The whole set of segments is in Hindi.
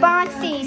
5-3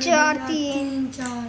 4-3. 4.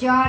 4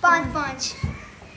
5-5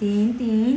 3-3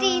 3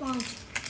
5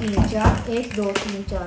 3 4 1 2 3 4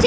6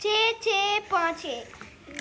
6-5-1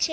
6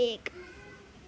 1.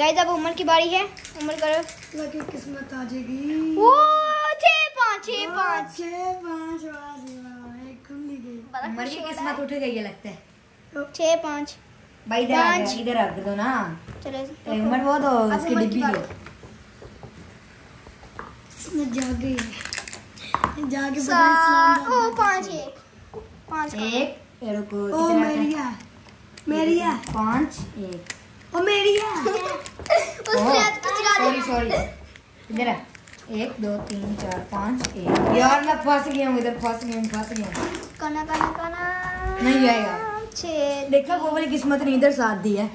गाइस अब उमर की बारी है, उमर करो। लकी किस्मत आ जाएगी। ओ 6-5 6-5 6-5 एक खुल गई। उमर की किस्मत उठ गई है लगता है। 6-5 भाई इधर रख दो ना। चलो उमर वो दो, अब उसकी उमर की डिब्बी दो। बारी। इसमें जागे जागे ओ 5 एक रुको, ओ मेरी है, मेरी है, 5 1। ओ मेरी है। उसने कचरा सॉरी इधर है। 1 2 3 4 5 1। यार मैं फंस गया हूँ इधर, फंस गया हूँ। काना नहीं आएगा। 6 देखा वो वाली किस्मत ने इधर साथ दी है,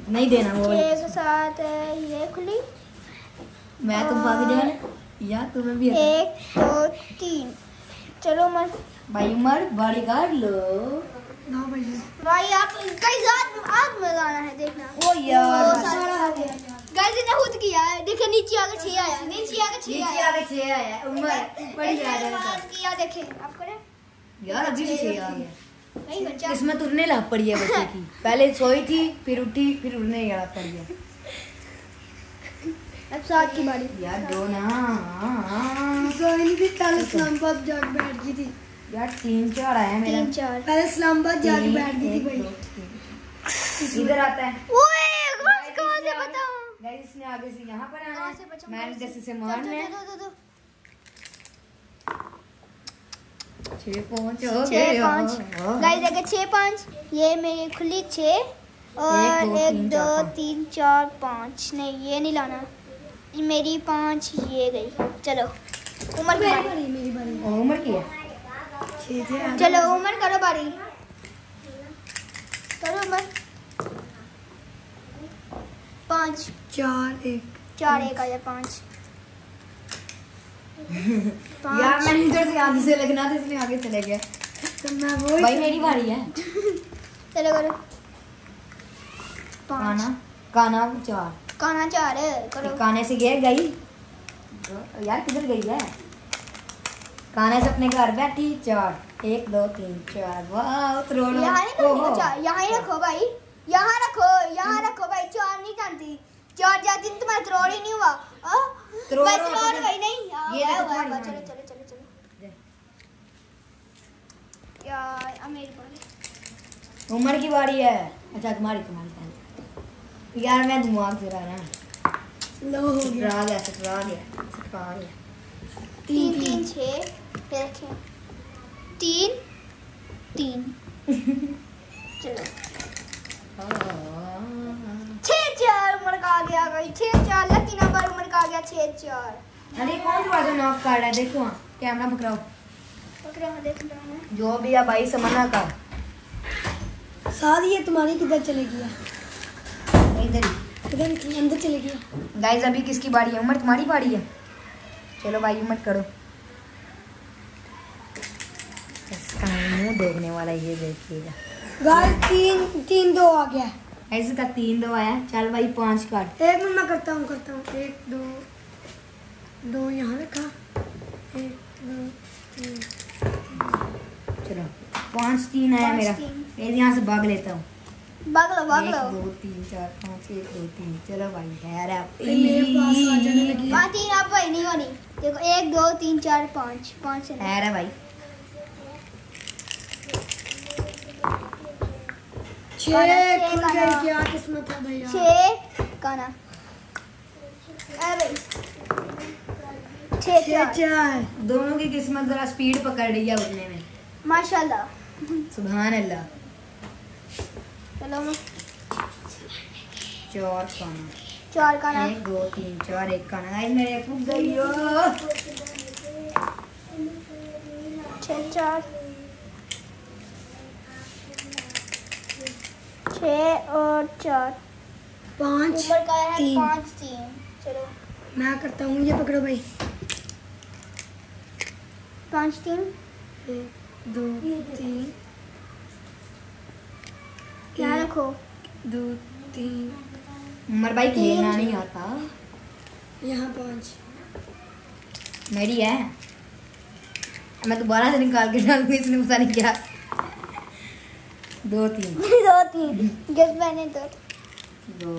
नहीं देना वो वाली। 6 के साथ ये खुली। मैं तुम भाग जाए या तुम्हें भी 1 2 3 चलो उमर। भाई उमर बारी काट लो। ना भैया भाई आप कई आप लगाना है देखना। ओ यार गाइस ने खुद किया है, देखिए नीचे आके 6 आया, नीचे आके 6 नीचे आया। आगे 6 आया। उमर बड़ी आ इसने रहा बात किया, देखें आप करें। यार, अभी भी 6 आ गया। नहीं बच्चा किस्मत उड़ने लग पड़ी है बच्चे की। पहले सोई थी, फिर उठी, फिर उड़ने लग पड़ी है। अब 7 की बारी। यार दो ना। सोनी भी पहले इस्लामाबाद जाके बैठ गई थी। यार 3 4 आया मेरा। 3 4 पहले इस्लामाबाद जाके बैठ गई थी भाई। इधर आता है। ओए कहां से बताऊं? गाइस इसने आगे से यहाँ पर आना कहां से है। बचाऊं? मैंने जैसे से मारना है। 6 5 हो 6 गए। 5 गाइस देखिए 6 5 ये मेरी खुली 6 और 1 2 3 4 5 नहीं ये नहीं लाना, ये मेरी 5 ये गई। चलो उमर की बारी। मेरी बारी उमर की है। 6 थे। चलो उमर करो बारी, करो उमर। 5 4 1 4 1 आया 5 यार मैंने इधर से आगे से लगना था, इसलिए आगे चले गया। तो मैं वो भाई मेरी बारी है। चलो करो 5 काना 4। काना 4 करो। काने से गया गई। यार किधर गई है? काने से अपने घर बैठी 4 1 2 3 4। वाह त्रोड़ो। यहाँ नहीं करनी, अच्छा यहाँ ही रखो भाई, यहाँ रखो भाई। 4 नहीं करती, 4 जाती तो तुम्हारा त्रोड़ ही नहीं हुआ। त्रोड़ भाई हो त्रोड़ तो भाई नहीं ये देखो चलो तुम्हारी चलो बारी। चलो चलो यार अब मेरी बारी। उमर की बारी है। अच्छा तुम्हारी यार मैं दिमाग से रहा ना। लो हो गया। सटरा गया 3 3 6 देखें 3 3 चलो 6 4 उमर का आ गया गई 6 4 लकी नंबर उमर का आ गया 6 4। अरे कौन दरवाजा नॉक कर रहा है? देखो कैमरा पकड़ाओ। पकड़ो मैं देख रहा हूं। जो भी है भाई समझना कर। साथ ये तुम्हारी किधर चलेगी? इधर इधर अंदर चलेगी। गाइस अभी किसकी बारी है? उमर तुम्हारी बारी है। चलो भाई उमर करो। इसका मुंह देखने वाला ये देखिएगा। गाइस 3 2 आ गया। ऐसे का 3 2 आया। चल भाई 5 काट। एक मिनट मैं करता हूँ 1 2 2 यहाँ रखा 1 2 3। चलो 5 3 आया 5 मेरा। 3 मैं यहाँ से भाग लेता हूँ। भाग लो 1 2 3 4 5 1 2 3। चलो भाई मेरे पास आ जाने लगी। 5 3 आप भाई नहीं होनी। देखो 1 2 3 4 5 5 से है भाई 6 खुल गई। क्या किस्मत है भैया। 6 काना अरे 6 4 4 दोनों की किस्मत जरा स्पीड पकड़ रही है उड़ने में। माशाल्लाह। सुभान अल्लाह। चलो 4 काना 4 काना 1 2 3 4 1 काना। गाइस मेरे फूट गई हो। 6 4 6 और 4 5 ऊपर का है 3। 5 3 चलो मैं करता हूँ। ये पकड़ो भाई। 5 3 1 2 3 यहाँ रखो 2 3 उमर भाई खेलना नहीं आता। यहाँ 5 मेरी है। मैं दोबारा से निकाल के डालूंगी। इसने पता नहीं क्या 2 3 2 3 जब मैंने 2 2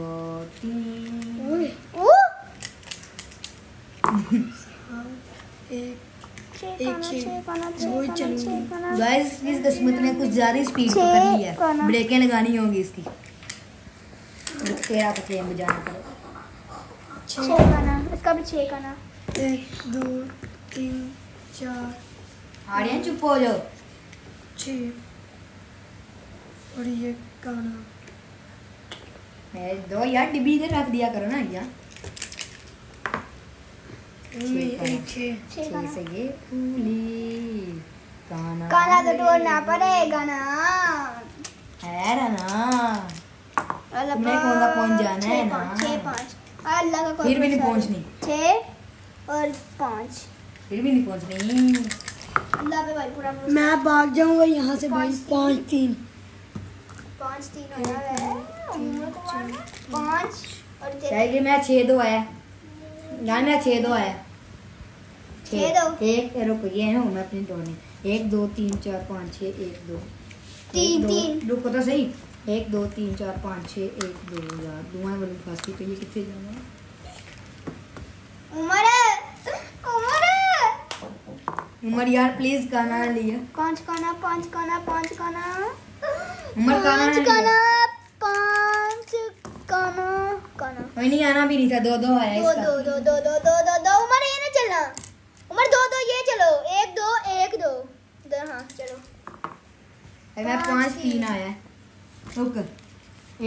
3 ओए एक वही चलूंगी। गाइस इस किस्मत ने कुछ ज्यादा स्पीड पकड़ ली है, ब्रेकें लगानी होंगी इसकी। तेरा पतले बजाना पड़ेगा। 6 करना, इसका भी 6 करना। 1 2 3 4 आर्यन चुप हो जाओ। 6 और ये गाना मैं दो यार डिब्बी इधर रख दिया करो ना यार। एक 6 6 से ये फूली काना गाना तो ढूंढना पड़ेगा ना। है ना, तुम्हें कौन सा पहुंच जाना है ना। 6 5 अल्लाह का फिर भी नहीं पहुंचनी। 6 और 5 फिर भी नहीं पहुंचनी। अल्लाह पे भाई पूरा भरोसा। मैं भाग जाऊंगा यहाँ से भाई। 5 3 5 3 हो रहा है। 5 और चाहिए मैं 6 2 आया गाना में 6 2 आया। 6 2 एक रुक ये है मैं अपनी तोड़ने 1 2 3 4 5 6 1 2 3 3 रुको तो सही 1 2 3 4 5 6 1 2 यार दुआएं वाली फांसी पे ये कितने जाना। उमर यार प्लीज गाना ना लिया। 5 गाना 5 गाना 5 गाना उमर गाना ना 5 लिया। गाना 5 गाना गाना कोई नहीं आना भी नहीं था 2 2 आया 2 इसका। 2 2 2 2 2 2 उमर ये ना चलना। उमर 2 2 ये चलो 1 2 1 2 2 हाँ चलो। अरे मैं 5 3 आया रुक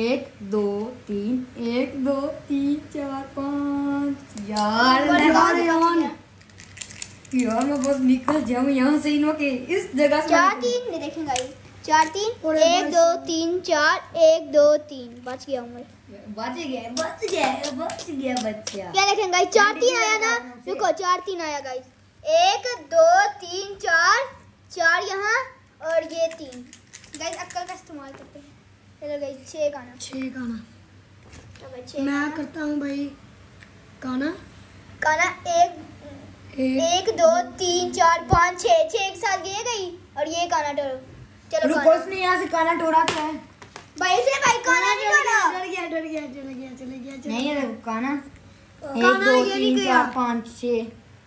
1 2 3 1 2 3 4 5 यार यार मैं बस निकल जाऊँ यहाँ से इनों के इस जगह से। 4 3 नहीं देखेंगे 4 3 1 2 3 4 1 2 3 बच गया उमर। बच गया बच्चा। क्या देखेंगे 4 3 आया ना। रुको 4 3 आया गाइस 1 2 3 4 4 यहाँ और ये 3 गाइस अक्ल का इस्तेमाल करते हैं। चलो गाइस 6 गाना 6 गाना तो भाई 6 मैं करता हूँ भाई गाना गाना 1 2 3 4 5 6 6 एक साथ गए गई और ये गाना डरो। चलो रुको गाना उसने यहाँ से काना टोड़ा क्या है। भाई से भाई गाना नहीं डरो। डर गया चले गया नहीं है काना 1 काना 2 ये नहीं 3 गया। 4 5 6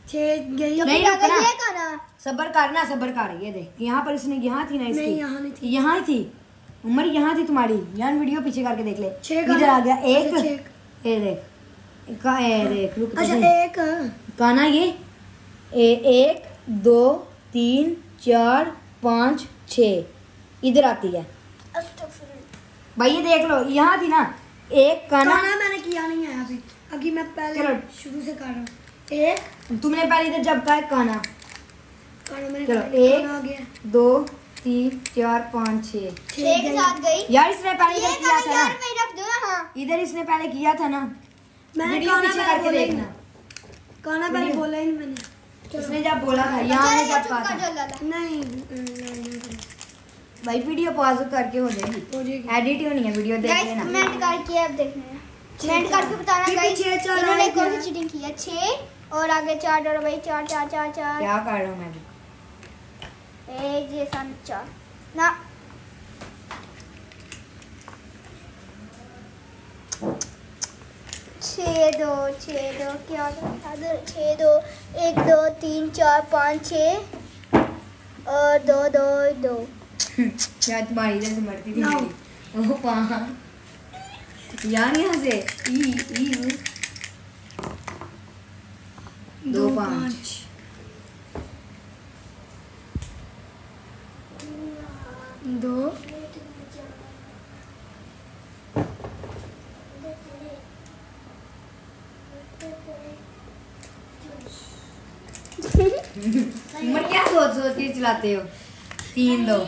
6 गई नहीं फिर रुकना। ये गाना सबर कर ये देख यहाँ पर इसने यहाँ थी ना इसकी नहीं, यहाँ नहीं थी। यहाँ ही थी उम्र यहाँ थी तुम्हारी यार वीडियो पीछे करके देख ले 6 इधर आ गया एक अच्छा, ये देख ये देख रुक तो अच्छा सही। एक गाना ये 1 2 3 4 5 6 इधर आती है भाई ये देख लो यहाँ थी ना एक गाना। गाना मैंने किया नहीं है अभी अभी मैं पहले चलो। शुरू से कर रहा हूँ। एक तुमने पहले इधर जब कहा गाना गाना मैंने चलो, कर लिया, एक। गाना आ गया 2 3 4 5 6 6 के साथ गई। यार इसने पहले ये इधर किया था गाना ना यार मैं रख दो हाँ। इधर इसने पहले किया था ना मैंने वीडियो गाना पीछे पहले करके बोला ही देखना। गाना पहले बोला ही नहीं मैंने। उसने जब बोला था यहाँ ने जब कहा था नहीं भाई वीडियो पॉज करके हो जाएगी हो जाएगी। एडिट ही होनी है वीडियो देख गाइस लेना। कमेंट करके अब देखना है। कमेंट करके बताना फिर भी गाइस 6 4 इन्होंआया कौन सी क्या? चीटिंग की है। 6 और आगे 4 डरो भाई 4 4 4 4 क्या कर रहा हूँ मैं भी। एक जैसा 4 ना 6 2 क्या था 6 2 1 2 3 4 5 6 और 2 2 2 क्या तुम्हारी इधर से मरती थी नौ। मेरी। ओह 5 यार यहाँ से ई 2 5 2 उम्र क्या सोच सोच के चलाते हो 3 2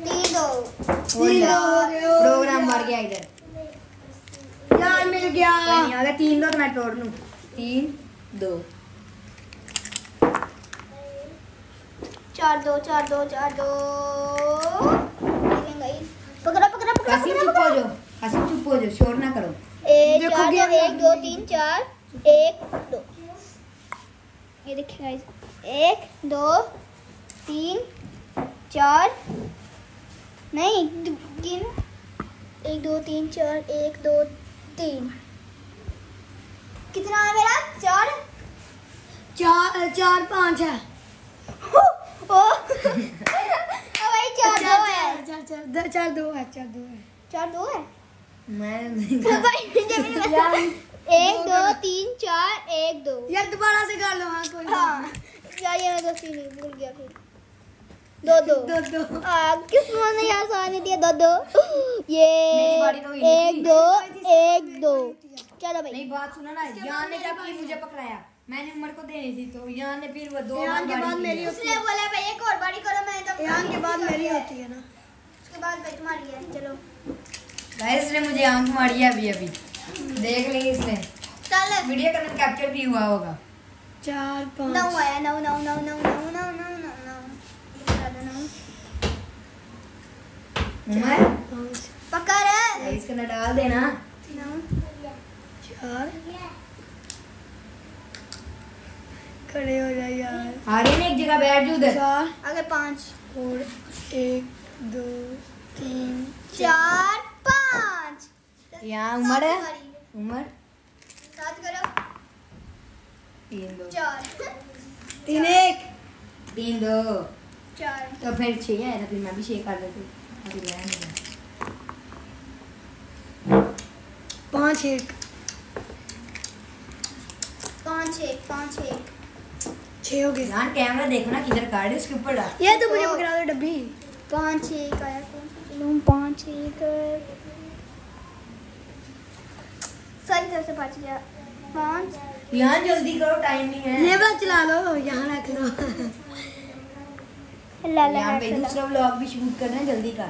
3 2 प्रोग्राम मर गया इधर यार मिल गया। कोई नहीं अगर 3 2 तो मैं तोड़ लूँ 3 2 4 2 4 2 4 2 पकड़ा पकड़ा पकड़ा कासिम चुप हो जाओ कासिम चुप हो जाओ शोर ना करो। देखो 4 गेम 1 2 3 4 1 2 ये देखिए गाइस 1 2 3 4 नहीं गिन 1 2 2 3 4 1 2 3 कितना है मेरा 4 4 5 है। ओ भाई 4 2 है 4 2 है 4 2 है मैं भाई 1 2 3 4 1 2 यार दोबारा से कर लो। हाँ कोई हाँ यार ये मैं दोस्ती नहीं भूल गया फिर 2 2 2 किस ने यार सारे दिया 2 2 ये मेरी बारी तो हुई नहीं 1 2 1 2 चलो भाई नहीं बात सुना ना, यान ने क्या किया मुझे पकड़ाया, मैंने उमर को देनी थी तो यान ने फिर वो 2 यान के बाद मेरी उसने बोला भाई एक और बारी करो मैं तब यान के बाद मेरी होती है ना। उसके बाद भाई तुम्हारी है चलो गाइस इसने मुझे आंख मारी है अभी अभी, देख ली इसने, चल वीडियो का कैप्चर भी हुआ होगा। 4 5 9 आया 9 9 9 9 9 9 9 उमर 5 पकड़ गाइस का डाल देना। 4 खड़े हो जा यार। आर्यन एक जगह बैठ जा उधर। 4 आगे 5 और 1 2 3 4 5 यहाँ उमर है, उमर 7 करो 3 2 4 3 1 3 2 4 तो फिर 6 है तो फिर मैं भी 6 कर देती अभी रहने दे। 5 1 5 1 5 1 6 हो गए। जान कैमरा देखो ना किधर काट है, उसके ऊपर डाल। ये तो मुझे पकड़ा दो डब्बी। 5 1 आया चलो 5 1 सही तरह से बच गया 5 यहाँ जल्दी करो, टाइम नहीं है। ये वाला चला लो, यहाँ रख लो। ला यहाँ पे दूसरा व्लॉग भी शूट करना है, जल्दी कर।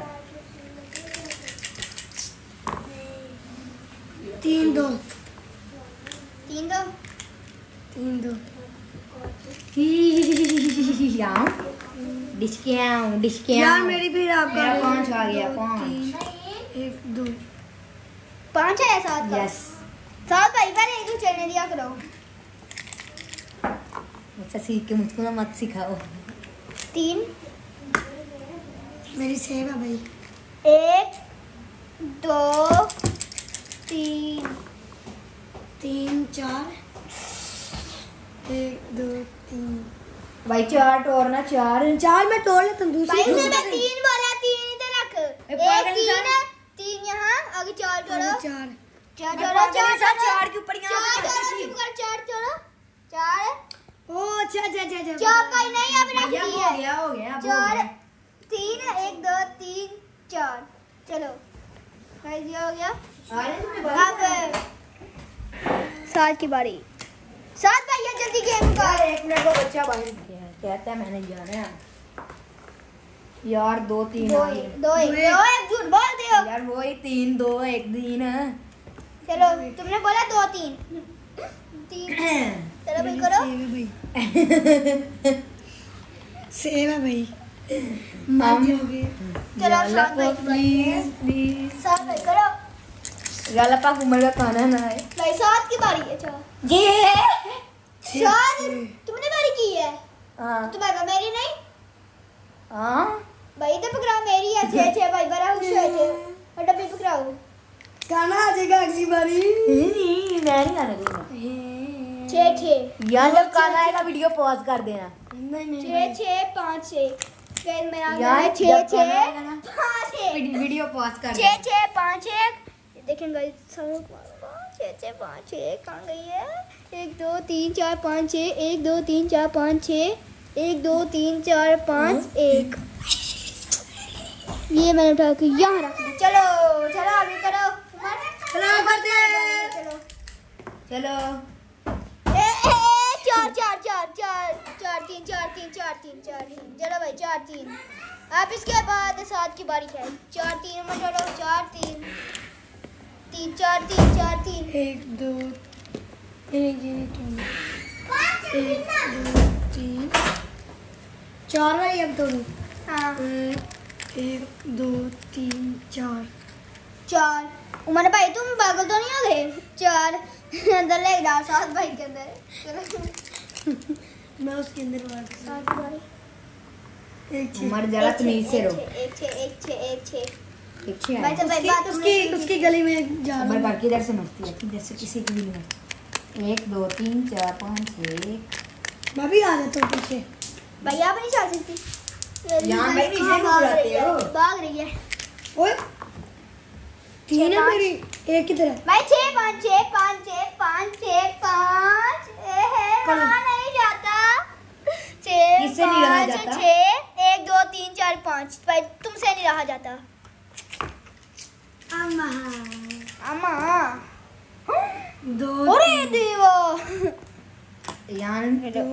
3 2 3 2 3 2 यहाँ डिस्क यार मेरी भी आप मेरा 5 आ गया 5। 1 2 5 है 7 का यस 7 भाई पहले एक चलने दिया करो मुझसे सीख के मुझको ना मत सिखाओ। 3 मेरी सेव है भाई। 1 2 3 3 4 1 2 3 भाई 4 टोरना 4 4 में तोड़ लेता हूँ भाई दूसरी। उसने मैं 3 बोला 3 इधर रख ए, 1 पागल 3 इंसान। है 3 यहाँ आगे 4 जोड़ो 4 4 मैं जोड़ो पागल 4 इंसान, 4 के ऊपर यहाँ पे करती थी। 4 जोड़ो 4 ओ अच्छा 4 का ही नहीं अब रख भैया, दिया हो गया हो गया अब हो 4 गया। 3 1 2 3 4 चलो भाई ये हो गया आर्यन तुमने बात अब 7 की बारी 7 भैया जल्दी गेम यार कर 1 मिनट को बच्चा बाहर गया है, कहता है मैंने जाना है यार 2 3 दो आ गए। दो एक झूठ बोल दियो यार वो ही 3 2 1 3 चलो तुमने बोला 2 3 चलो भाई करो सेव है भाई। हम मजे हो गए। चलो सात भाई की बारी है। प्लीज प्लीज 7 भाई करो गलपा उमर का खाना ना है भाई 7 की बारी है चलो जी है। 7 तुमने बारी की है हाँ तुम्हारा मेरी नहीं हाँ भाई तो पकड़ाओ मेरी है 6 भाई बड़ा खुश हुए थे और डब्बी पकड़ाओ गाना आ जाएगा अगली बारी। नहीं मैं नहीं आने दूंगा 6 यहाँ जब खाना आएगा वीडियो पॉज कर देना। नहीं 6 5 6 फिर मेरा यार, 6 जब 6 खाना आएगा ना, 5 6 वीडियो पॉज कर 6 6 5 1 देखें गाइस सब 6 6 5 6 कहाँ गई है 1 2 3 4 5 6 1 2 3 4 5 6 1 2 3 4 5 1 ये मैंने उठा के यहाँ रख दी चलो चलो आगे करो चलो करते हैं। चलो चलो 4 4 4 4 4 3 4 3 4 3 4 3 चलो भाई 4 3 अब इसके बाद 7 की बारी है 4 3 में चलो 4 3 3 4 3 4 3 1 2 1 2 3 4 वाली अब तोड़ू। हाँ 1 2 3 4 4 उमर भाई तुम पागल तो नहीं हो गए 4 अंदर ले डाल 7 भाई के अंदर चलो मैं उसके अंदर मार 7 की बारी एक उमर जरा तमीज से रहो। 1 6 1 6 1 6 एक छह भाई आया। तो भाई बात उसकी गली में जा रहा नंबर हूँ। बार किधर से मरती है, किधर से किसी की भी नहीं मरती। 1 2 3 4 5 6। मैं भी आ जाता हूँ पीछे। भाई आप नहीं जा सकती। यहाँ भाई नीचे कहाँ क्यों भाग बुलाते रही है? हो? भाग रही है ओए 3 है 6 मेरी, एक की तरह। भाई 6 5 6 5 6 5 6 5 कौन? रहा नहीं जाता 6 किससे नहीं रहा जाता? 6 1 2 3 4 5 भाई तुमसे नहीं रहा जाता। अम्मा अम्मा 2 अरे देवा यान दो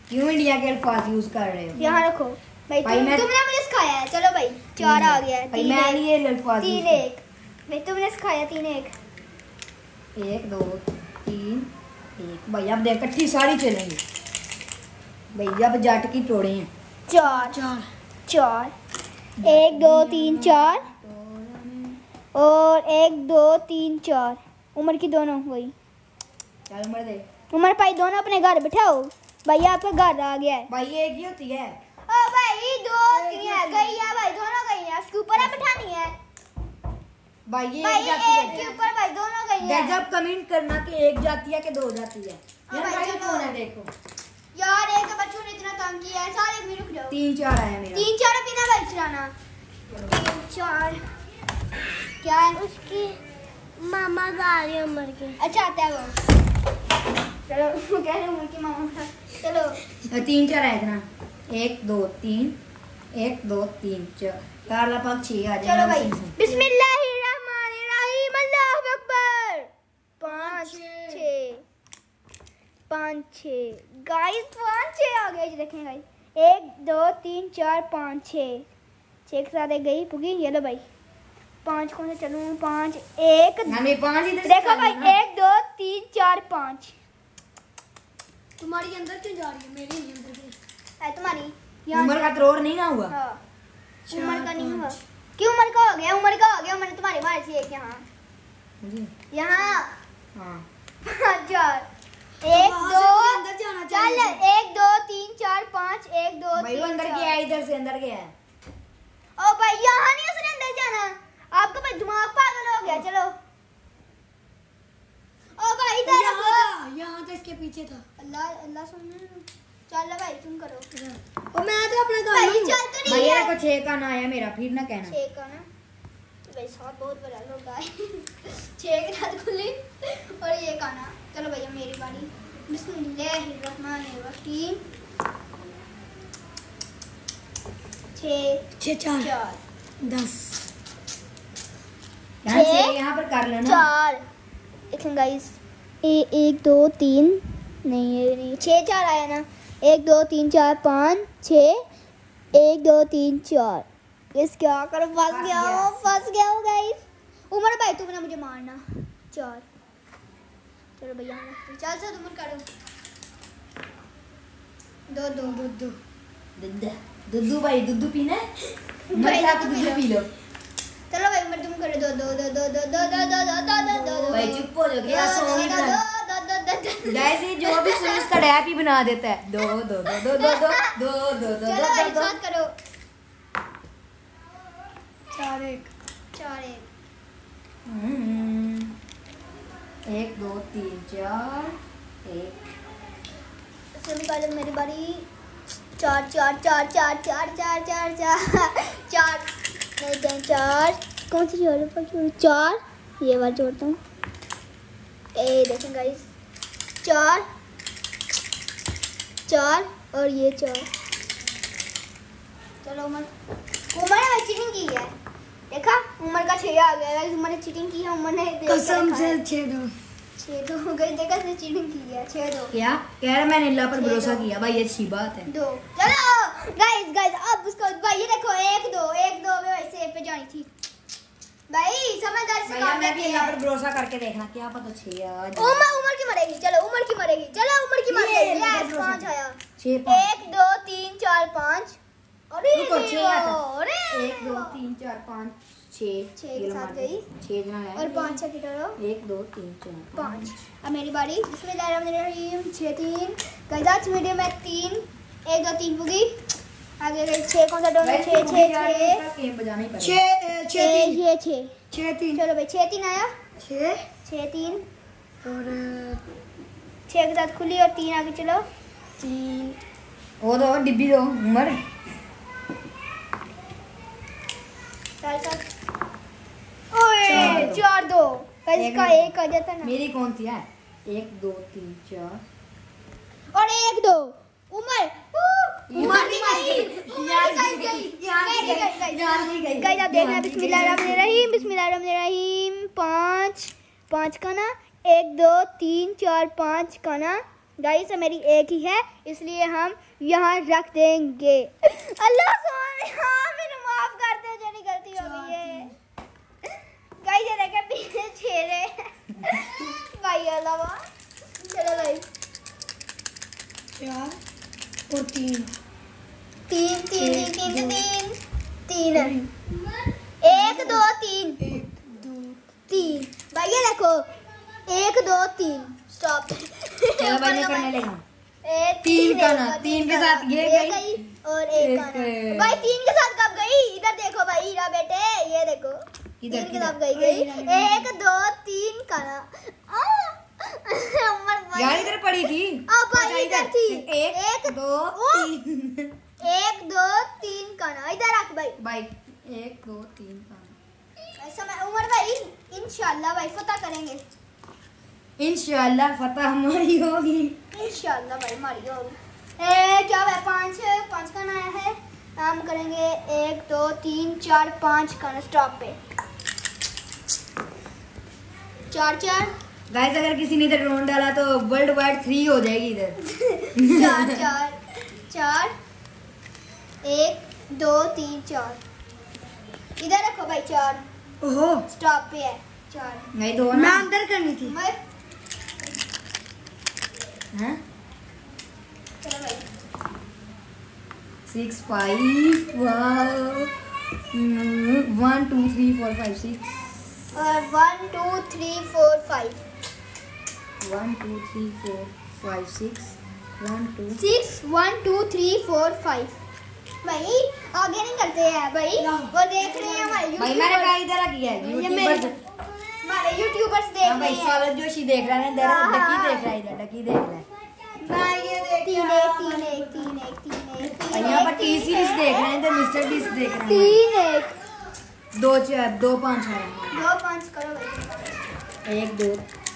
क्यों इंडिया के अल्फाज यूज कर रहे हो? यहाँ रखो भाई भाई मैं- तुमने मुझे सिखाया है। चलो भाई 4 आ गया है। भाई मैं नहीं ये अल्फाज 3 यूज 1 भाई तुमने सिखाया 3 1 कर- 1 2 3 1। भाई अब देख इकट्ठी सारी चलेंगी भाई, अब जाट की तोड़े हैं। 4 4 4 1 2 3 4 और 1 2 3 4 उम्र की दोनों वही। चल मर दे उमर भाई दोनों अपने घर बिठाओ। भाई आपका घर आ गया है। भाई ये एक ही होती है। ओ भाई 2 3 है गई है भाई दोनों गई है। उसके ऊपर आप बिठानी है भाई ये भाई एक जाती एक के है। ऊपर भाई दोनों गई है। जब कमेंट करना कि एक जाती है कि दो जाती है। हाँ यार भाई, भाई चलो। कौन है देखो। यार एक तो बच्चों ने इतना तंग किया है। सारे भी रुक जाओ। 3 4 आया मेरा। 3 4 बिना भाई चलाना 3 4 क्या है उसकी मामा आ रही है उम्र के। अच्छा आता है वो। चलो वो कह रहे उम्र की मामा का। चलो 3 4 आया इतना। 1 2 3 1 2 3 4 यार लगभग 6 आ चलो जाएगा। भाई बिस्मिल्लाहिर्रहमानिर्रहीम अल्लाहु अकबर 5 6 5 6 गाइस 5 6 आ गए। देखें गाइस 1 2 3 4 5 6 6 के साथ एक गई पुगी। ये लो भाई 5 कौन से चलूं 5 1 हमें 5 इधर से देखो भाई करना। 1 2 3 4 5 तुम्हारी अंदर क्यों जा रही है? मेरी नहीं अंदर गई। है तुम्हारी यहाँ उम्र का तरोड़ नहीं ना हुआ। हाँ उम्र का नहीं हुआ। 4 क्यों उम्र का हो गया? उम्र का हो गया। उम्र तुम्हारी मार से एक यहाँ मुझे यहाँ हाँ 5 4 1 वहाँ 2 से मुझे अंदर जाना चल चाहिए। 1 2 3 4 5 1 2 भाई वो 3 अंदर गया है, इधर से अंदर गया है। ओ भाई यहाँ नहीं उसने अंदर जाना। आपका भाई दिमाग पागल हो गया। चलो ओ भाई इधर रखो। यहाँ था इसके पीछे था। अल्लाह अल्लाह सुन। चल भाई तुम करो और मैं तो अपने घर भाई हूँ। चल तो नहीं भैया है को 6 का ना आया मेरा, फिर ना कहना। 6 का ना भाई साथ बहुत बड़ा लोग आए 6 के साथ खुली और ये खाना। चलो भैया मेरी बारी। बिस्मिल्लाहिर्रहमानिर्रहीम 6 6 4 4 10 यहाँ छः, से यहाँ पर कर लेना। 4 देखें गाइस 1 2 3 नहीं ये नहीं 6 4 आया ना 1 2 3 4 5 6 1 2 3 4 इस क्या करो फंस गया हूँ गाइस। उमर भाई तुमने मुझे मारना 4 चलो भैया चल से तुम करो 2 2 2 दुद्धू भाई दुद्धू पीना है? भाई, मैं दुद्धू दुद्धू पी पी लो। चलो भाई उमर तुम करो 2 2 2 2 2 2 2 2 2 भाई चुप हो जाओ, क्या सॉन्ग ही दो गाइस ये जो भी सुने उसका रैप ही बना देता है। 2 2 2 2 2 2 2 2 चलो भाई 2 साथ करो 4 1 4 1 1 2 3 4 1 सुन पहले मेरी बारी 4 4 4 4 4 4 4 4 4 नहीं दें 4 कौन सी जोड़ पर 4 ये वाला जोड़ता हूँ। ए देखें गाइस 4 4 और ये 4 चलो उमर ने चीटिंग की है। देखा उमर का 6 आ गया गाइस। उमर ने चीटिंग की है। उमर ने देख के कसम रखा से है। 6 2 6 2 हो गई। देखा इसने चीटिंग की है 6 2 क्या कह रहा? मैंने अल्लाह पर 6 भरोसा 2 किया भाई, ये अच्छी बात है। 2 चलो गाइस गाइस अब उसको भाई ये देखो 1 2 1 2 में वैसे पे जानी थी भाई। समझदारी से भैया काम मैं भी करते अल्लाह पर हैं। भरोसा करके देखना, क्या पता 6 आ जाए। उमर की मरेगी। चलो उमर की मरेगी। चलो उमर की मर ये गई। मेरा यस भरोसा 5 आया 6 5 1 2 3 4 5 अरे रुको, 6 देवा, आता। अरे 1 2 3 4 5 6 छः के साथ गई। 6 जना है और 5 छह की टोटल 1 2 3 4 5। अब मेरी बारी। बिस्मिल्लाहिर्रहमानिर्रहीम 6 3 गाइस आज वीडियो में 3 1 2 3 पुगी आगे गई 6 कौन सा डोर 6 गेम बजाना ही पड़ेगा। 6 3 चलो भाई 6 3 आया 6 6 3 और 6 के साथ खुली और 3 आगे चलो 3 वो दो डिब्बी दो उमर। चल चल ओए 4 2 इसका एक आ जाता ना मेरी कौन सी है? 1 2 3 4 और 1 2 उमर नहीं गई गाइस आप देखना बिस्मिल्लाहिर्रहमानिर्रहीम 5 का ना 1 2 3 4 5 का ना गाइस मेरी एक ही है इसलिए हम यहाँ रख देंगे। अल्लाह मेरे माफ कर दे जो नहीं गलती हो गई है गाइस ये देखे पीछे छेड़े भाई अल्लाह चलो भाई 4 और 3 3 3 3 3 1 2 3 1 2 3 भाई ये देखो 1 2 3 स्टॉप चलो भाई मैं करने लगा। 3 का ना 3 के साथ ये गई और 1 का ना भाई 3 के साथ कब गई इधर देखो भाई हीरा बेटे ये देखो इधर 3 के साथ गई 1 2 3 का ना यार इधर पड़ी थी। भाई इधर थी 1 2 3 1 2 3 का ना इधर रख भाई 1 2 3 का ऐसा मैं उमर भाई इंशाल्लाह भाई फतह करेंगे इंशाल्लाह फतह हमारी होगी। इंशाल्लाह भाई हमारी होगी। क्या है 5 का ना है हम करेंगे 1 2 3 4 5 का ना स्टॉप पे 4 4 गाइस अगर किसी ने इधर ड्रोन डाला तो वर्ल्ड वाइड 3 हो जाएगी इधर। 4 1 2 3 4 इधर रखो भाई 4 ओहो स्टॉप पे है 4 नहीं दो मैं ना अंदर करनी थी मैं हैं चलो भाई 6 5 वाओ 1 2 3 4 5 6 और 1 2 3 4 5 1 2 3 4 5 6 1 2 6 1 2 3 4 5 भाई आगे नहीं करते हैं भाई वो देख रहे हैं हमारे भाई मैंने कहा इधर किया है हमारे यूट्यूबर्स देख हां भाई रहे हैं स्वागत जोशी देख रहा है इधर डकी देख रहा है इधर डकी देख रहा है मैं ये देख 3 और यहाँ पर टी सीरीज देख रहे हैं इधर मिस्टर बीस्ट देख रहे हैं 3 1 2 4 2 5 है 2 5 करो भाई 1 2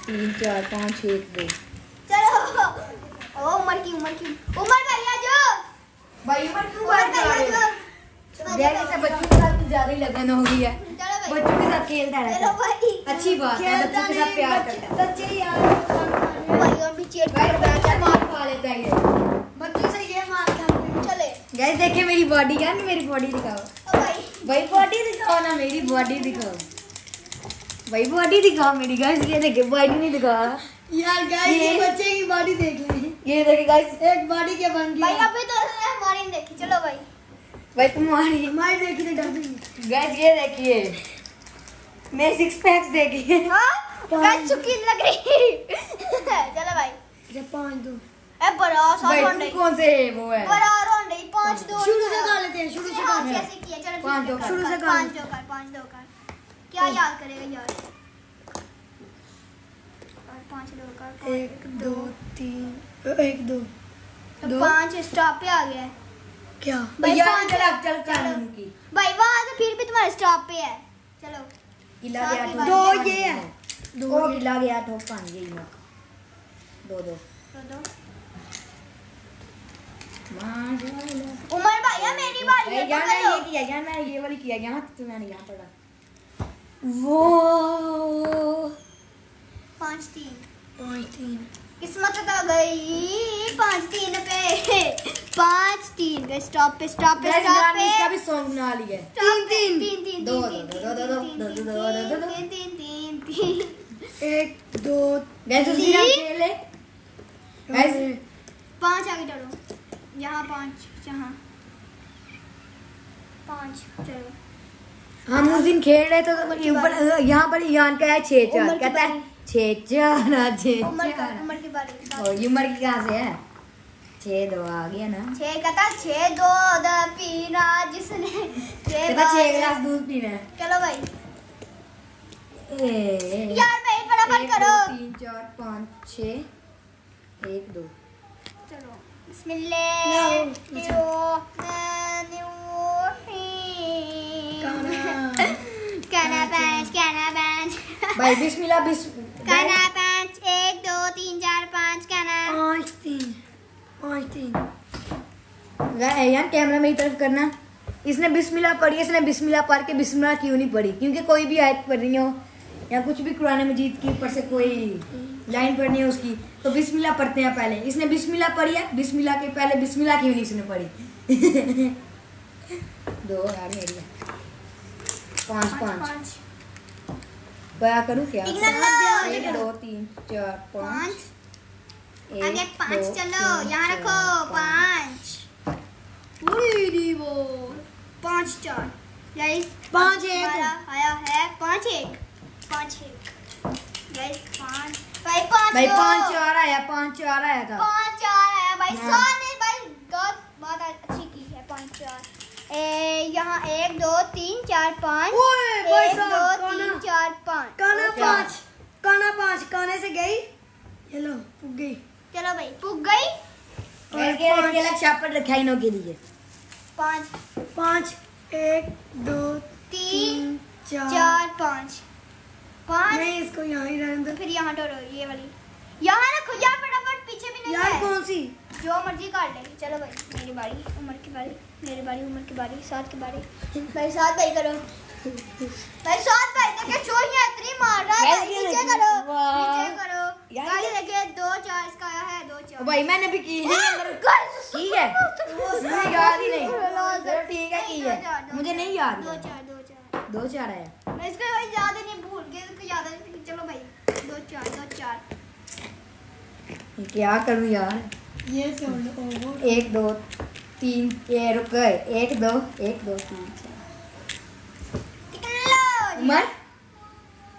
3 4 5 1 2 चलो ओ उमर भाई आ जाओ भाई उमर क्यों उमर भाई आ जाओ जैसे से बच्चों के साथ ज्यादा ही लगन हो गई है चलो भाई बच्चों के साथ खेलता चलो रहता है भाई अच्छी बात है बच्चों के साथ प्यार करता है बच्चे यार भाई और भी चेट भाई बच्चा मार खा लेता है ये बच्चों से ये मार खाते चले गाइस देखिए मेरी बॉडी क्या है मेरी बॉडी दिखाओ ओ भाई बॉडी दिखाओ ना मेरी बॉडी दिखाओ भाई बॉडी दिखाओ मेरी गाइस ये देखिए बॉडी नहीं दिखा यार गाइस ये बच्चे की बॉडी देख लें ये देखिए गाइस एक बॉडी के बन भाई गई अभी तो हमारी नहीं देखी चलो भाई भाई तुम्हारी हमारी देखी तो डर गई गाइस ये देखिए मैं 6 पैक्स देखिए हां गाइस चुकी लग रही चलो भाई जब 5 2 ए बड़ा सा भाई राउंड है कौन से वो है बड़ा राउंड है 5 2 शुरू से कर लेते हैं शुरू से कर लेते हैं ऐसे किया चलो 5 2 शुरू से 5 2 कर 5 2 कर क्या याद करेगा यार 5 2 कर 1 2 3 1 2 तो 5 स्टॉप पे आ गया है क्या भाई यार 5 चल की भाई वहां से फिर भी तुम्हारे स्टॉप पे है चलो किला गया साथ में दो बात ये है दो किला गया तो 5 ये ना 2 2 दो उमर भैया मेरी बारी है यार पकड़ लो। ये किया यार मैं ये वाली किया यहाँ तो मैंने यहाँ पढ़ा वो 5 3 5 3 किस्मत आ गई 5 3 पे 5 3 पे स्टॉप पे इसका भी सॉन्ग बना लिया है 3 दो 1 2 गैस उसी नाम खेले गैस 5 आगे चलो यहाँ 5 यहाँ 5 चलो हम उस दिन खेल रहे तो ऊपर यहाँ पर यान का है 6 4 उमर की कहता है बारी। 6 4 6 उमर 4 की बारी और ये उमर की कहाँ से है 6 2 आ गया ना। 6 कहता 6 2 पीना जिसने 6 कहता 6 गिलास दूध पीना है। चलो भाई ए यार भाई फटाफट करो। 3 4 5 6 1 2। चलो बिस्मिल्लाह। काना पंच भाई बिस्मिल्लाह काना पंच 1 2 3 4 5 काना 5 3 यार कैमरा मेरी तरफ करना। इसने बिस्मिल्लाह पढ़ी, इसने बिस्मिल्लाह पढ़ के बिस्मिल्लाह क्यों नहीं पढ़ी? क्योंकि कोई भी आयत पढ़ रही हो या कुछ भी कुरान मजीद की ऊपर से कोई लाइन पढ़नी है उसकी तो बिस्मिल्लाह पढ़ते हैं पहले। इसने बिस्मिल्लाह पढ़ी है, बिस्मिल्लाह के पहले बिस्मिल्लाह क्यों नहीं इसने पढ़ी? 2 यार मेरी 5 5 क्या करूँ क्या? 1 2 3 4 5 आगे 5 चलो यहाँ रखो 5 5 4 गाइस 5 1 आया है 5 1 गाइस 5 भाई 5 भाई 5 4 आया, 5 4 आया था। 5 4 आया भाई। हाँ। साने भाई बहुत अच्छी की है 5 4। यहाँ 1 2 3 4 5 ओए, भाई 1 2 साहब, 3 4 5 काना क्या? 5 काने से गई। ये लो पुग गई। चलो भाई पुग गई। और अलग छापट रखा इनों के लिए। 5 5 1 2 3 4 4 5 5 नहीं इसको यहाँ ही रहने दो। फिर यहाँ टोरो ये वाली यहाँ रखो यार फटाफट पीछे भी नहीं यार है। कौन सी? जो मर्जी काट ले। चलो भाई मेरी बारी उमर की बारी मेरी बारी उमर की बारी साथ की बारी भाई साथ भाई करो भाई साथ भाई देखे चोरियां इतनी मार रहा है भाई नीचे करो नीचे करो यार गाइस देखिए 2 4 इसका आया है 2 4 भाई मैंने भी की है ठीक है मुझे याद ही नहीं। चलो ठीक है की है मुझे नहीं याद 2 4 2 4 है। मैं इसको भाई याद ही नहीं भूल गए इसको याद है। चलो भाई 2 4 क्या करूँ यार? ये छोड़ 1 2 3 ये रुक गए 1 2 1 2 3 4 उमर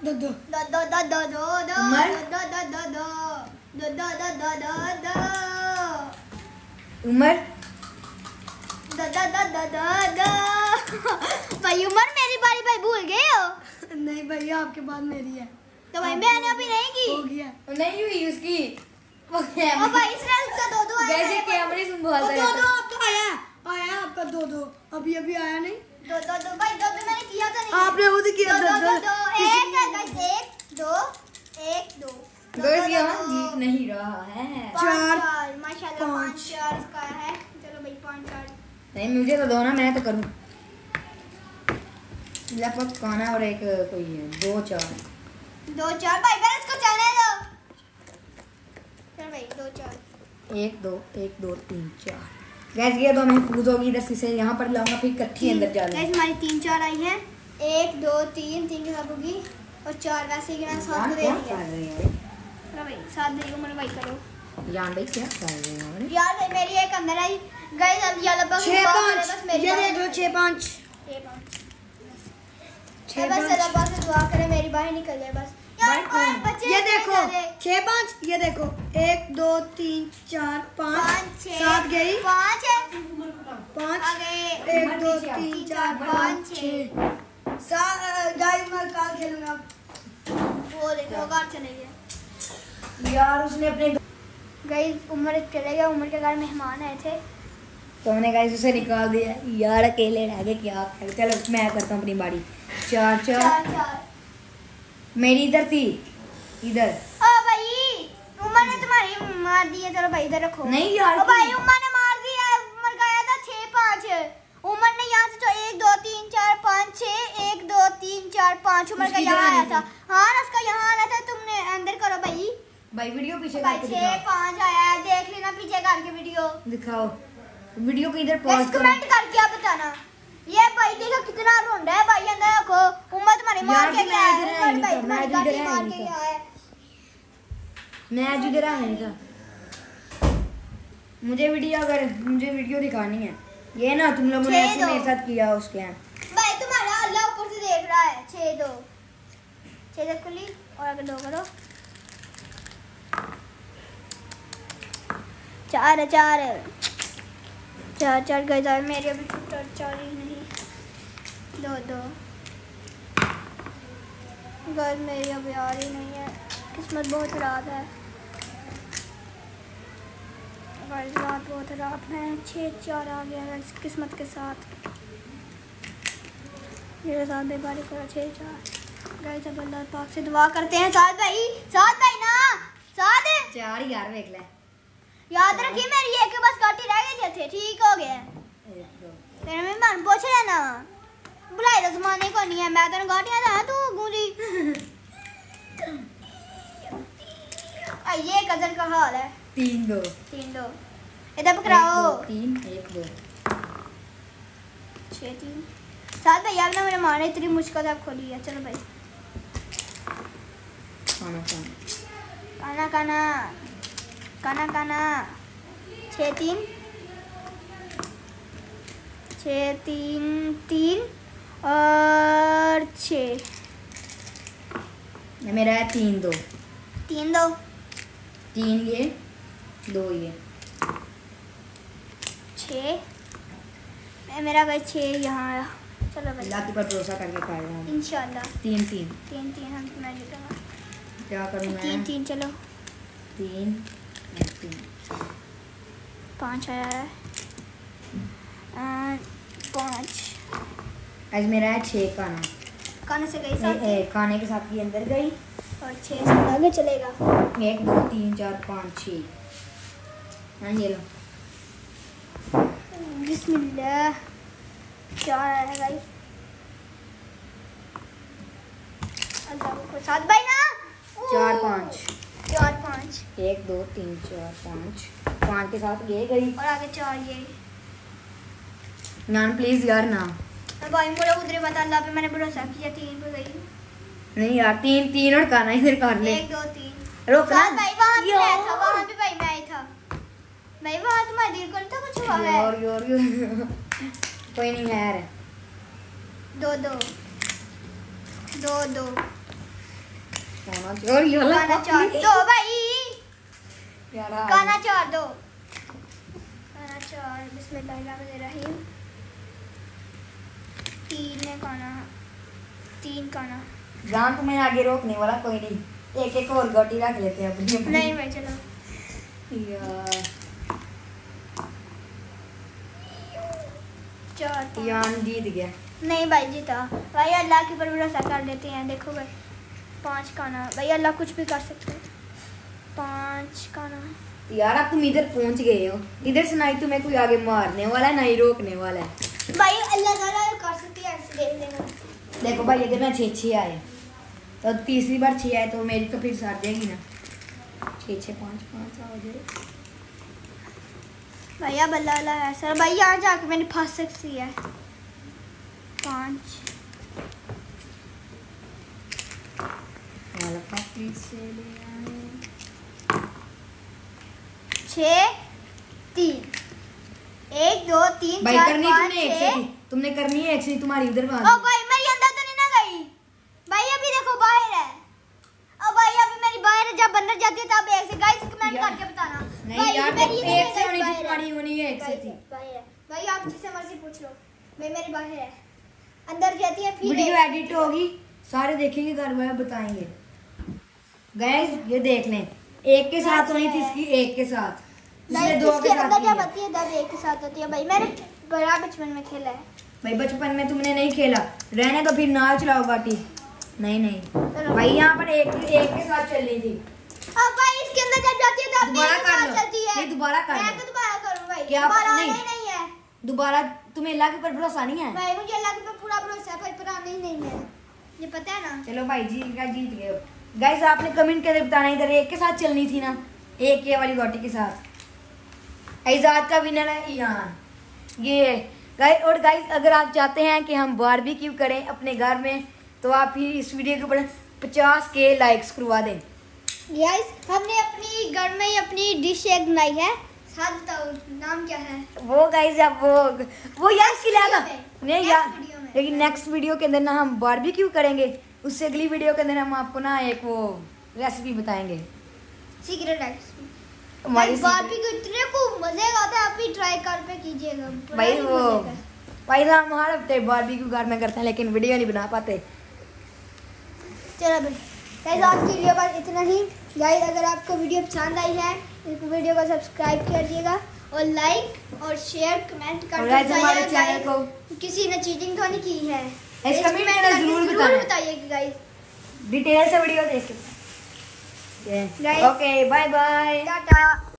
दो दो दो दो दो दो दो दो उमर? दो दो दो दो दो दो दो दो दो दो उमर दो दो दो दो दो दो भाई उमर मेरी बारी भाई भूल गए हो? नहीं भैया आपके बाद मेरी है। तो भाई मैंने अभी नहीं हो की। गया। नहीं हुई उसकी ओ भाई इसने उसका 2 2 आया वैसे है। कैमरे से ओ, बोलता दो रहता दो आपका आया आपका 2 2 अभी अभी आया नहीं। दो दो दो भाई 2 2 मैंने किया था नहीं। आपने खुद किया दो दो दो 1 इसलिए- गाइस 1 2 1 2 बस यहाँ जीत नहीं रहा है। 4 माशाल्लाह 5 5 4 इसका है। चलो भाई 5 4 नहीं मुझे तो दो ना मैं तो करूँ। लगभग खाना और एक कोई है 2 4 2 4 भाई पहले इसको चलने दो। चल भाई 2 4 1 2 1 2 3 4 गैस ये तो महफूज होगी इधर से यहाँ पर लाऊंगा फिर इकट्ठी अंदर जा गाइस हमारी 3 4 आई है 1 2 3 3 के साथ होगी और 4 वैसे ही गिना 7 को दे दिया। चलो भाई 7 दे उमर भाई करो। जान भाई क्या कर रहे हैं? यार भाई मेरी एक अंदर आई गाइस अब ये लगभग 6 बस 5 मेरी ये देख लो 6 5 6 बस अल्लाह से दुआ करे मेरी बाहर निकल जाए बस। यार भाई, बच्चे ये देखो 6 5 ये देखो 1 2 3 4 5 7 गई 5 है 5 आगे 1 2 3 4 5 6 गाइस मैं कल खेलूंगा। वो देखो घर चले गए यार उसने अपने गाइस उमर चले गए। उमर के घर मेहमान आए थे तो हमने गाइस उसे निकाल दिया। यार अकेले रह गए क्या करें? चलो मैं करता हूँ अपनी बारी 4 4 4 4 मेरी इधर थी इधर ओ भाई उमर ने तुम्हारी मार दी है। चलो भाई इधर रखो। नहीं यार ओ भाई उमर ने मार दिया है। उमर गया था 6 5 उमर ने यहाँ से तो 1 2 3 4 5 6 1 2 3 4 5 उमर का उसकी यहाँ जगह आया नहीं था। हाँ उसका यहाँ आया था। तुमने अंदर करो भाई भाई वीडियो पीछे भाई करके 6 5 आया है देख लेना पीछे करके वीडियो दिखाओ वीडियो को इधर बस पॉज करो। कमेंट करके आप बताना। ये भाई देखो कितना रोंडा है भाई अंदर रखो। उमर तुम्हारी मार यार, के मैं गया इधर है। है उमर भाई नहीं था, तुम्हारी मैं इधर गाड़ी है मार नहीं के था। गया है। मैं आज इधर आया नहीं था। मुझे वीडियो दिखानी है। ये ना तुम लोगों ने छह ऐसे दो। मेरे साथ किया उसके यहाँ। भाई तुम्हारा अल्लाह ऊपर से देख रहा है। 6 2 6 तक खुली और आगे 2 करो। 4 4 4 गए मेरे अभी 4 ही नहीं 2 2 गाइस मेरी अभी आ रही नहीं है किस्मत बहुत खराब है गाइस रात बहुत खराब है 6 4 आ गया गाइस किस्मत के साथ मेरे साथ बेकारी करा 6 4 गाइस अब अल्लाह पाक से दुआ करते हैं साथ भाई ना साथ 4 यार देख ले याद रखिए मेरी एक बस गाटी रह गई थे ठीक हो गया 1 2 तेरे में मन पूछ रहा ना बुलाई तो जमाने को नहीं है मैं तेरे गाटियां दा तू गूंजी ये कजन का हाल है 3 2 3 2 इधर पकड़ाओ 3 1 2 6 3 साथ भाई आपने मेरे मारे इतनी मुश्किल आप खोली है चलो भाई काना 6 3 3 और 6 मेरा है 3 2 3 2 3 ये 2 ये 6 मेरा भाई 6 यहाँ आया चलो भाई अल्लाह के पर भरोसा करके कर रहा हूँ इंशाल्लाह 3 3 3 3 हम मैं जीतूंगा क्या करूँ मैं 3 3 चलो 3 3 5 आया है 5 आज मेरा है 6 काना काने से गई साथ खाने के साथ ही अंदर गई और 6 से आगे चलेगा 1 2 3 4 5 6 हाँ ये लो बिस्मिल्लाह 4 आया है गाइस अल्लाह को साथ भाई ना 4 5 4 5 1 2 3 4 5 5 के साथ ये गई और आगे 4 ये नान प्लीज यार ना और भाई मुझे उधर बता अल्लाह पे मैंने भरोसा किया 3 पे गई नहीं यार 3 3 और खाना इधर कर ले 1 2 3 रोक ना साथ भाई वहां पे मैं था वहां पे भाई मैं था भाई वहां तुम्हारे दिल को तो कुछ हुआ है यार कोई नहीं है यार 2 2 2 2 और ये वाला गाना 4 2 भाई यार गाना 4 2 गाना 4 बिस्मिल्लाहिर्रहमानिर्रहीम 3 है गाना 3 गाना जान तुम्हें आगे रोकने वाला कोई नहीं एक एक और गोटी रख लेते हैं अपनी नहीं भाई चलो यार 4 यान जीत गया नहीं भाई जीता भाई अल्लाह के ऊपर भरोसा कर लेते हैं देखो भाई 5 गाना भाई अल्लाह कुछ भी कर सकते हैं 5 गाना यार अब तुम इधर पहुंच गए हो इधर से नहीं तुम्हें कोई आगे मारने वाला है नहीं रोकने वाला है भाई अल्लाह ताला कर सकती है ऐसे देख लेना देखो भाई अगर मैं 6 आए तो तीसरी बार 6 आए तो मेरी तो फिर साथ देगी ना 6 6 5 5 आ जाए भाई अब अल्लाह अल्लाह है सर भाई यहाँ जाके मैंने फंस सकती है 5 वाला पापी से ले आए 6 3 1 2 3 भाई 4 करनी 5 तुमने एक से 6 थी तुमने करनी है एक से तुम्हारी उधर ओ बात भाई मेरी अंदर तो नहीं ना गई भाई अभी देखो बाहर है ओ भाई अभी मेरी बाहर है जब अंदर जाती है तब एक से गाइस कमेंट यार, करके बताना नहीं भाई, यार मेरी तो इधर एक से गई, होनी थी बाहर है। तुम्हारी होनी है एक से थी बाहर है भाई आप जिससे मर्जी पूछ लो भाई मेरी बाहर है अंदर जाती है फिर वीडियो एडिट होगी सारे देखेंगे घर में बताएंगे गाइस ये देख लें एक के साथ होनी थी इसकी एक के साथ इसलिए दो के साथ जब की है। आती है तब एक के साथ होती है भाई मैंने बड़ा बचपन में खेला है भाई बचपन में तुमने नहीं खेला रहने तो फिर ना चलाओ गाटी नहीं नहीं भाई यहाँ पर एक के साथ चलनी थी अब भाई इसके अंदर जब जाती है तब दोबारा एक के कर साथ लो। चलती है नहीं, दोबारा कर मैं लो। तो दोबारा करूं भाई क्या दोबारा नहीं। नहीं है दोबारा तुम्हें अल्लाह के ऊपर भरोसा नहीं है भाई मुझे अल्लाह के ऊपर पूरा भरोसा है भाई पता नहीं है ये पता है ना चलो भाई जीत गए हो गाइस आपने कमेंट करके बताना इधर एक के साथ चलनी थी ना एक ये वाली गोटी के साथ आजाद का विनर है ईयान ये गाइस और गाइस अगर आप चाहते हैं कि हम बारबेक्यू करें अपने घर में तो आप ही इस वीडियो के ऊपर 50K लाइक्स करवा दें गाइस हमने अपनी घर में ही अपनी डिश एक बनाई है साथ बताओ नाम क्या है वो गाइस अब वो यार इसके लिए था नहीं Next यार video में। लेकिन नेक्स्ट वीडियो के अंदर ना हम बारबेक्यू करेंगे उससे अगली वीडियो के अंदर हम आपको ना एक वो रेसिपी बताएंगे सीक्रेट रेसिपी हमारी बारबेक्यू इतने को मजे आता है, आप भी ट्राई कर पे कीजिएगा। बड़ा भाई ही वो मजे का। भाई साहब हम हर हफ्ते बारबेक्यू घर में करते हैं लेकिन वीडियो नहीं बना पाते। चलो भाई गाइस, आज की वीडियो बस इतना ही। गाइस अगर आपको वीडियो पसंद आई है इस वीडियो को सब्सक्राइब कर दिएगा और लाइक और शेयर कमेंट और करके guys, हमारे बताइएगा चैनल को guys, किसी ने चीटिंग तो नहीं की है। इसका कमेंट कमेंट करके जरूर जरूर बताना। बताइएगा गाइस। डिटेल से वीडियो देख के Guys. Okay bye bye. Tata.